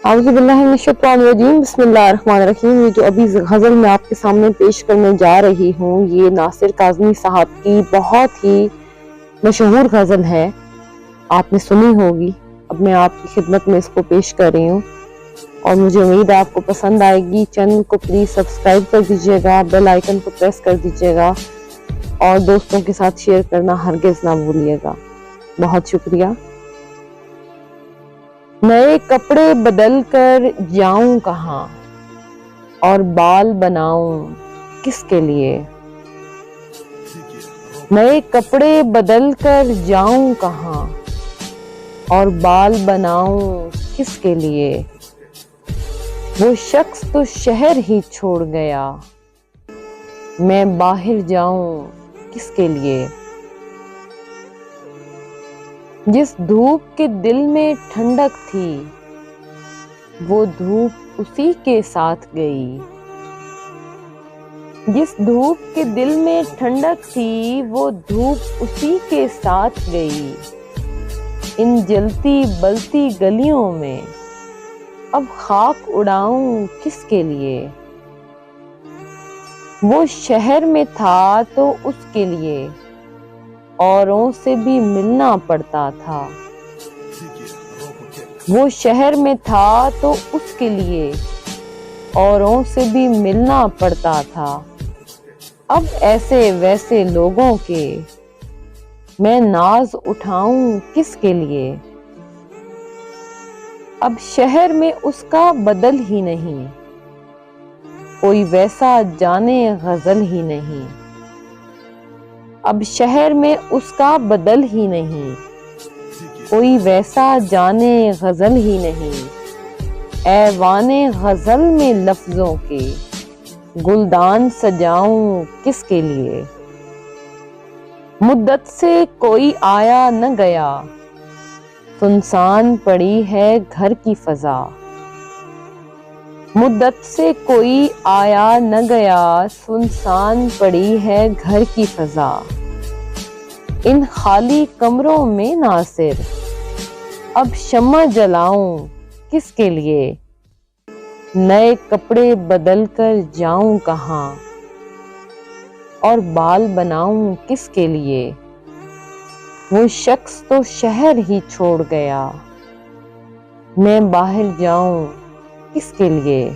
اعوذ باللہ من الشیطان الرجیم، بسم اللہ الرحمن الرحیم۔ یہ جو ابھی غزل میں آپ کے سامنے پیش کرنے جا رہی ہوں، یہ ناصر کاظمی صاحب کی بہت ہی مشہور غزل ہے، آپ نے سنی ہوگی۔ اب میں آپ کی خدمت میں اس کو پیش کر رہی ہوں اور مجھے امید ہے آپ کو پسند آئے گی۔ چینل کو پلیز سبسکرائب کر دیجیے گا، بیل آئیکن کو پریس کر دیجیے گا اور دوستوں کے ساتھ شیئر کرنا ہرگز نہ بھولیے گا۔ بہت شکریہ۔ نئے کپڑے بدل کر جاؤں کہاں اور بال بناؤں کس کے لیے؟ نئے کپڑے بدل کر جاؤں کہاں اور بال بناؤں کس کے لیے؟ وہ شخص تو شہر ہی چھوڑ گیا، میں باہر جاؤں کس کے لیے؟ جس دھوپ کے دل میں ٹھنڈک تھی وہ دھوپ اسی کے ساتھ گئی۔ جس دھوپ کے دل میں ٹھنڈک تھی وہ دھوپ اسی کے ساتھ گئی۔ ان جلتی بلتی گلیوں میں اب خاک اڑاؤں کس کے لیے؟ وہ شہر میں تھا تو اس کے لیے اوروں سے بھی ملنا پڑتا تھا۔ وہ شہر میں تھا تو اس کے لیے اوروں سے بھی ملنا پڑتا تھا۔ اب ایسے ویسے لوگوں کے میں ناز اٹھاؤں کس کے لیے؟ اب شہر میں اس کا بدل ہی نہیں، کوئی ویسا جانے غزل ہی نہیں۔ اب شہر میں اس کا بدل ہی نہیں، کوئی ویسا جانے غزل ہی نہیں۔ ایوان غزل میں لفظوں کے گلدان سجاؤں کس کے لیے؟ مدت سے کوئی آیا نہ گیا، سنسان پڑی ہے گھر کی فضا۔ مدت سے کوئی آیا نہ گیا، سنسان پڑی ہے گھر کی فضا۔ ان خالی کمروں میں ناصر اب شمع جلاؤں کس کے لیے؟ نئے کپڑے بدل کر جاؤں کہاں اور بال بناؤں کس کے لیے؟ وہ شخص تو شہر ہی چھوڑ گیا، میں باہر جاؤں کس کے لیے؟